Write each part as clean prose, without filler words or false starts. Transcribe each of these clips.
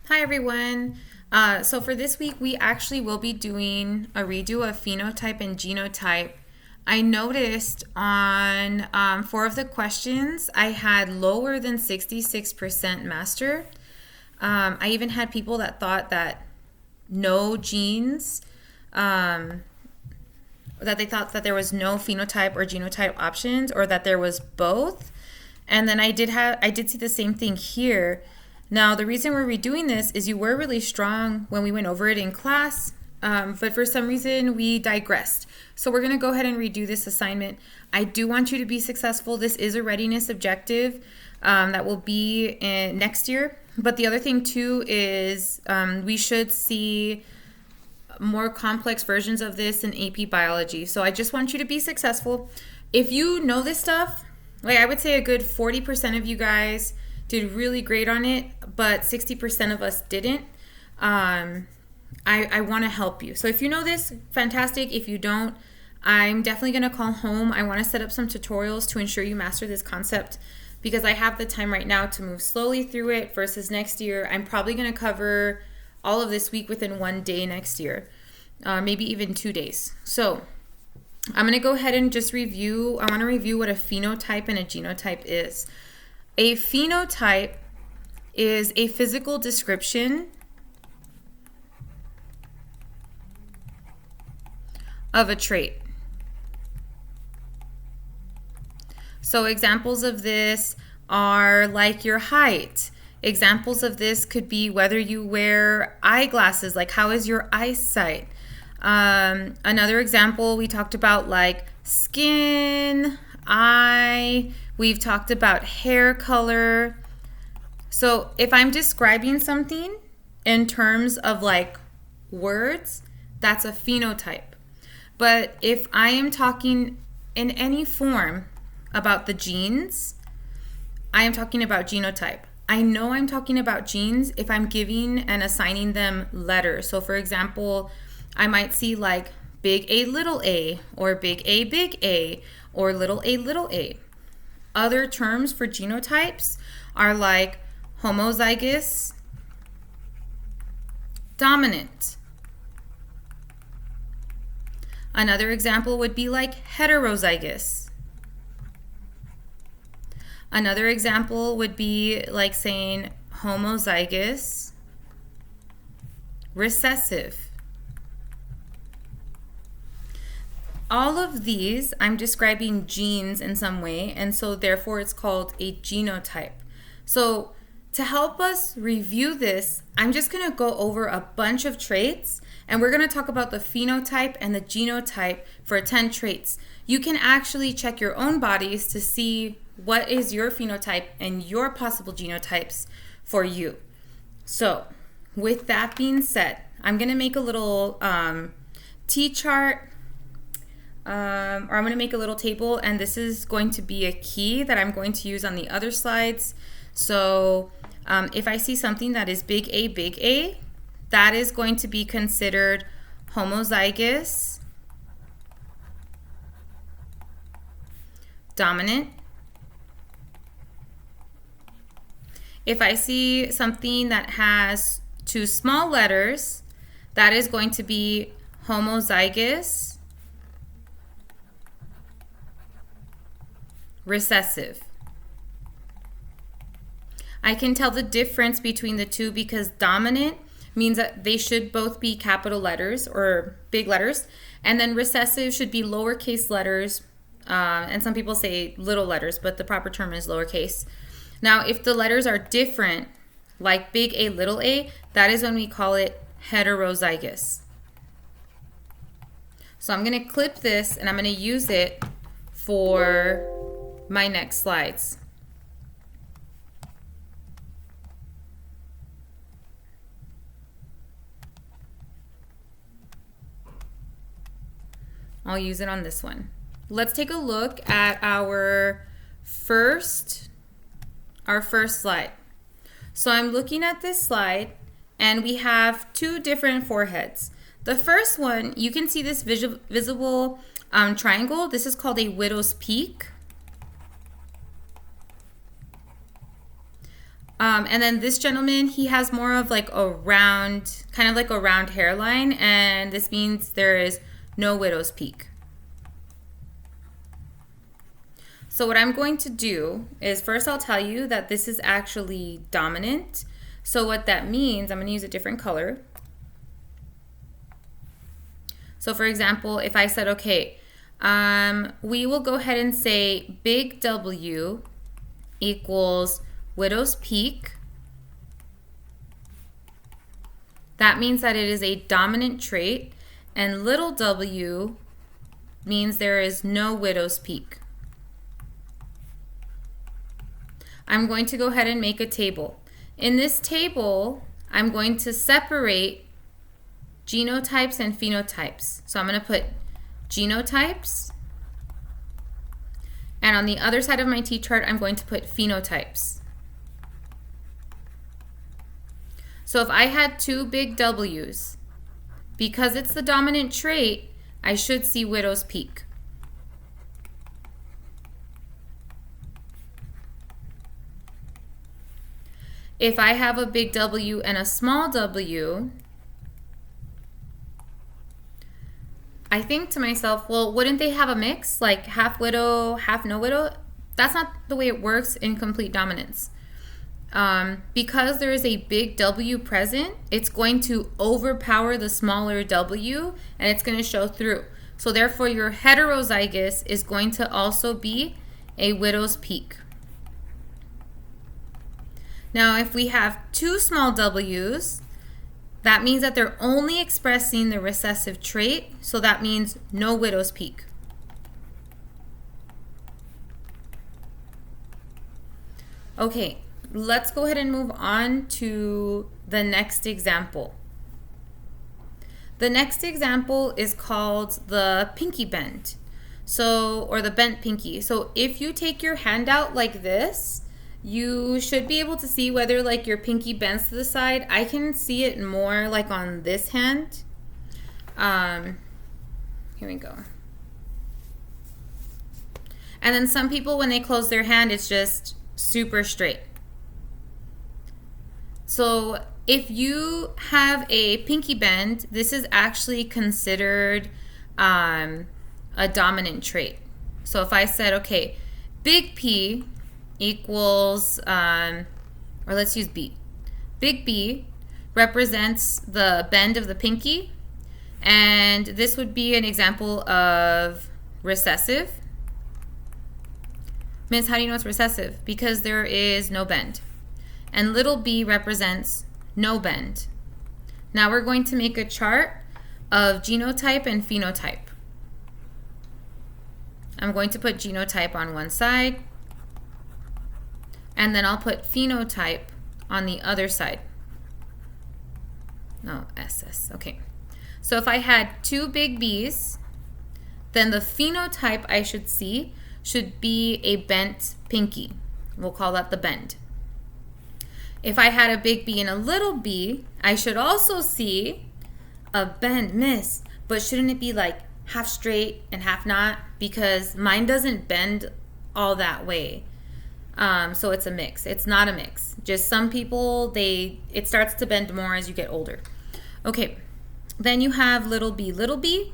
Hi everyone. So for this week, we actually will be doing a redo of phenotype and genotype. I noticed on 4 of the questions, I had lower than 66% master. I even had people that thought that no genes, that they thought that there was no phenotype or genotype options, or that there was both. And then I did see the same thing here. Now, the reason we're redoing this is you were really strong when we went over it in class, but for some reason we digressed. So we're going to go ahead and redo this assignment. I do want you to be successful. This is a readiness objective that will be in next year. But the other thing too is we should see more complex versions of this in AP Biology. So I just want you to be successful. If you know this stuff, like I would say a good 40% of you guys did really great on it, but 60% of us didn't. I want to help you. So if you know this, fantastic. If you don't, I'm definitely going to call home. I want to set up some tutorials to ensure you master this concept because I have the time right now to move slowly through it versus next year. I'm probably going to cover all of this week within one day next year, maybe even 2 days. So I'm going to go ahead and just review. I want to review what a phenotype and a genotype is. A phenotype is a physical description of a trait. So examples of this are like your height. Examples of this could be whether you wear eyeglasses, like how is your eyesight? Another example we talked about like skin, eye. We've talked about hair color. So if I'm describing something in terms of like words, that's a phenotype. But if I am talking in any form about the genes, I am talking about genotype. I know I'm talking about genes if I'm giving and assigning them letters. So for example, I might see like big A, or big A, or little a. Other terms for genotypes are like homozygous dominant. Another example would be like heterozygous. Another example would be like saying homozygous recessive. All of these, I'm describing genes in some way, and so therefore it's called a genotype. So to help us review this, I'm just going to go over a bunch of traits, and we're going to talk about the phenotype and the genotype for 10 traits. You can actually check your own bodies to see what is your phenotype and your possible genotypes for you. So with that being said, I'm going to make a little T-chart, or I'm going to make a little table, and this is going to be a key that I'm going to use on the other slides. So if I see something that is big A, that is going to be considered homozygous dominant. If I see something that has 2 small letters, that is going to be homozygous recessive. I can tell the difference between the two because dominant means that they should both be capital letters or big letters, and then recessive should be lowercase letters, and some people say little letters, but the proper term is lowercase. Now, if the letters are different, like big A, little a, that is when we call it heterozygous. So I'm going to clip this and I'm going to use it for my next slides. I'll use it on this one. Let's take a look at our first slide. So I'm looking at this slide and we have 2 different foreheads. The first one, you can see this visible triangle. This is called a widow's peak. And then this gentleman, he has more of like a round, kind of like a round hairline, and this means there is no widow's peak. So what I'm going to do is first I'll tell you that this is actually dominant. So what that means, I'm going to use a different color. So for example, if I said, okay, we will go ahead and say big W equals widow's peak. That means that it is a dominant trait, and little w means there is no widow's peak. I'm going to go ahead and make a table. In this table, I'm going to separate genotypes and phenotypes. So I'm going to put genotypes, and on the other side of my T-chart, I'm going to put phenotypes. So if I had two big W's, because it's the dominant trait, I should see widow's peak. If I have a big W and a small w, I think to myself, well, wouldn't they have a mix, like half widow, half no widow? That's not the way it works in complete dominance. Because there is a big W present, it's going to overpower the smaller W, and it's going to show through. So therefore, your heterozygous is going to also be a widow's peak. Now, if we have two small W's, that means that they're only expressing the recessive trait, so that means no widow's peak. Okay, let's go ahead and move on to the next example. The next example is called the pinky bend, or the bent pinky. So if you take your hand out like this, you should be able to see whether like your pinky bends to the side. I can see it more like on this hand. Here we go. And then some people, when they close their hand, it's just super straight. So if you have a pinky bend, this is actually considered a dominant trait. So if I said, okay, big P equals, or let's use B. Big B represents the bend of the pinky, and this would be an example of recessive. Miss, how do you know it's recessive? Because there is no bend. And little b represents no bend. Now we're going to make a chart of genotype and phenotype. I'm going to put genotype on one side, and then I'll put phenotype on the other side. No, SS, okay. So if I had two big B's, then the phenotype I should see should be a bent pinky. We'll call that the bend. If I had a big B and a little b, I should also see a bend, miss. But shouldn't it be like half straight and half not? Because mine doesn't bend all that way. So it's a mix. It's not a mix. Just some people, it starts to bend more as you get older. Okay, then you have little b.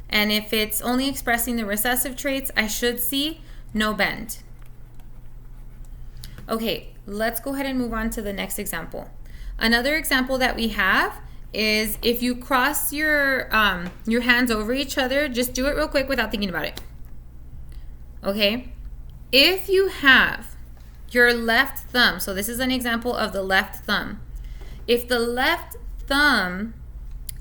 And if it's only expressing the recessive traits, I should see no bend. Okay, let's go ahead and move on to the next example. Another example that we have is if you cross your hands over each other, just do it real quick without thinking about it. Okay? If you have your left thumb, so this is an example of the left thumb. If the left thumb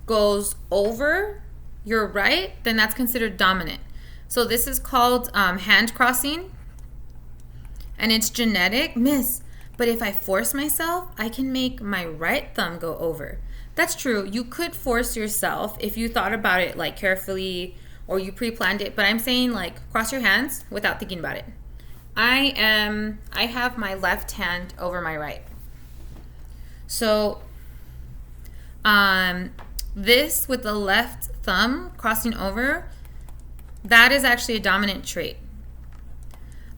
goes over your right, then that's considered dominant. So this is called hand crossing, and it's genetic. Miss, but if I force myself, I can make my right thumb go over. That's true. You could force yourself if you thought about it like carefully or you pre-planned it, but I'm saying like cross your hands without thinking about it. I have my left hand over my right. So this with the left thumb crossing over, that is actually a dominant trait.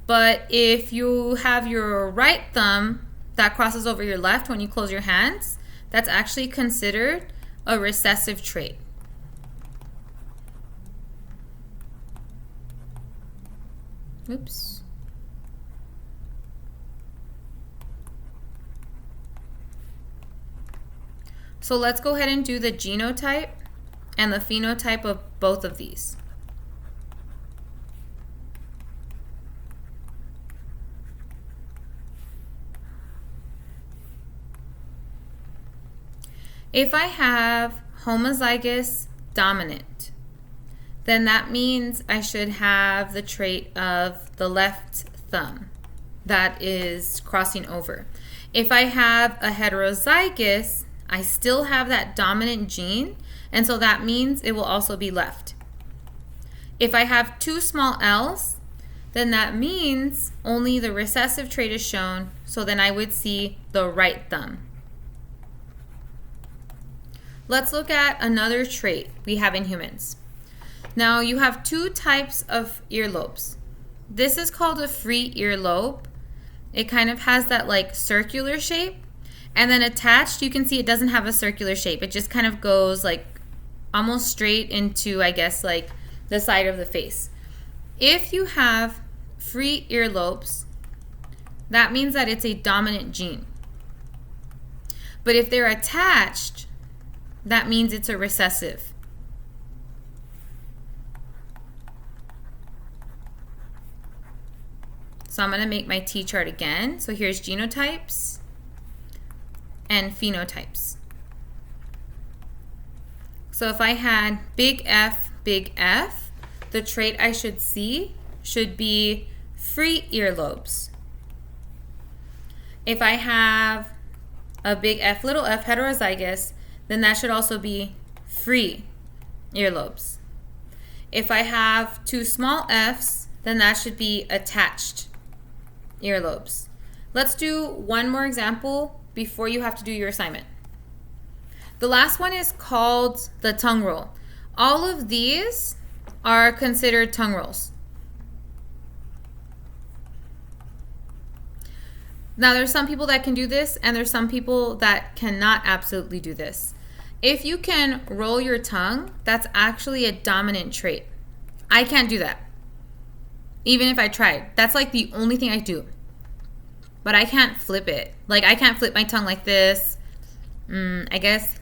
But if you have your right thumb that crosses over your left when you close your hands, that's actually considered a recessive trait. Oops. So let's go ahead and do the genotype and the phenotype of both of these. If I have homozygous dominant, then that means I should have the trait of the left thumb that is crossing over. If I have a heterozygous, I still have that dominant gene, and so that means it will also be left. If I have two small l's, then that means only the recessive trait is shown, so then I would see the right thumb. Let's look at another trait we have in humans. Now you have two types of earlobes. This is called a free earlobe. It kind of has that like circular shape, and then attached you can see it doesn't have a circular shape. It just kind of goes like almost straight into, I guess, like the side of the face. If you have free earlobes, that means that it's a dominant gene. But if they're attached, that means it's a recessive. So I'm going to make my T-chart again. So here's genotypes and phenotypes. So if I had big F, the trait I should see should be free earlobes. If I have a big F, little f, heterozygous, then that should also be free earlobes. If I have two small f's, then that should be attached earlobes. Let's do one more example before you have to do your assignment. The last one is called the tongue roll. All of these are considered tongue rolls. Now there's some people that can do this and there's some people that cannot absolutely do this. If you can roll your tongue, that's actually a dominant trait. I can't do that. Even if I tried. That's like the only thing I do. But I can't flip it. Like I can't flip my tongue like this. I guess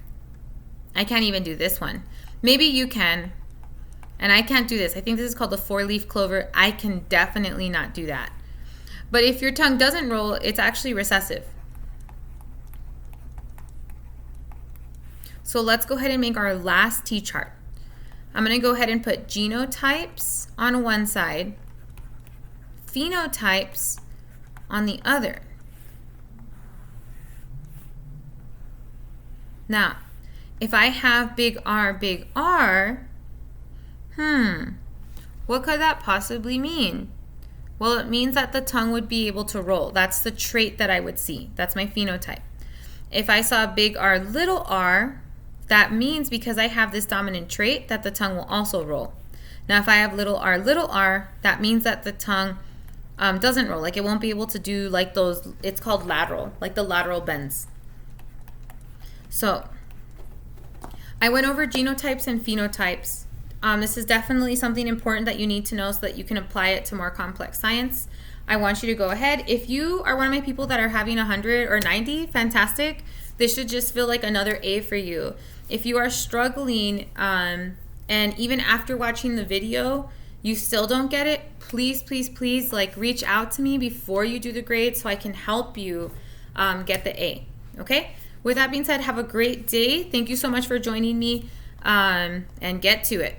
I can't even do this one. Maybe you can. And I can't do this. I think this is called the 4-leaf clover. I can definitely not do that. But if your tongue doesn't roll, it's actually recessive. So let's go ahead and make our last T-chart. I'm going to go ahead and put genotypes on one side, phenotypes on the other. Now, if I have big R, what could that possibly mean? Well, it means that the tongue would be able to roll. That's the trait that I would see. That's my phenotype. If I saw big R, little r, that means because I have this dominant trait that the tongue will also roll. Now, if I have little r, that means that the tongue doesn't roll. Like it won't be able to do like those, it's called lateral, like the lateral bends. So I went over genotypes and phenotypes. This is definitely something important that you need to know so that you can apply it to more complex science. I want you to go ahead. If you are one of my people that are having 100 or 90, fantastic. This should just feel like another A for you. If you are struggling, and even after watching the video, you still don't get it, please, like reach out to me before you do the grade so I can help you get the A, okay? With that being said, have a great day. Thank you so much for joining me, and get to it.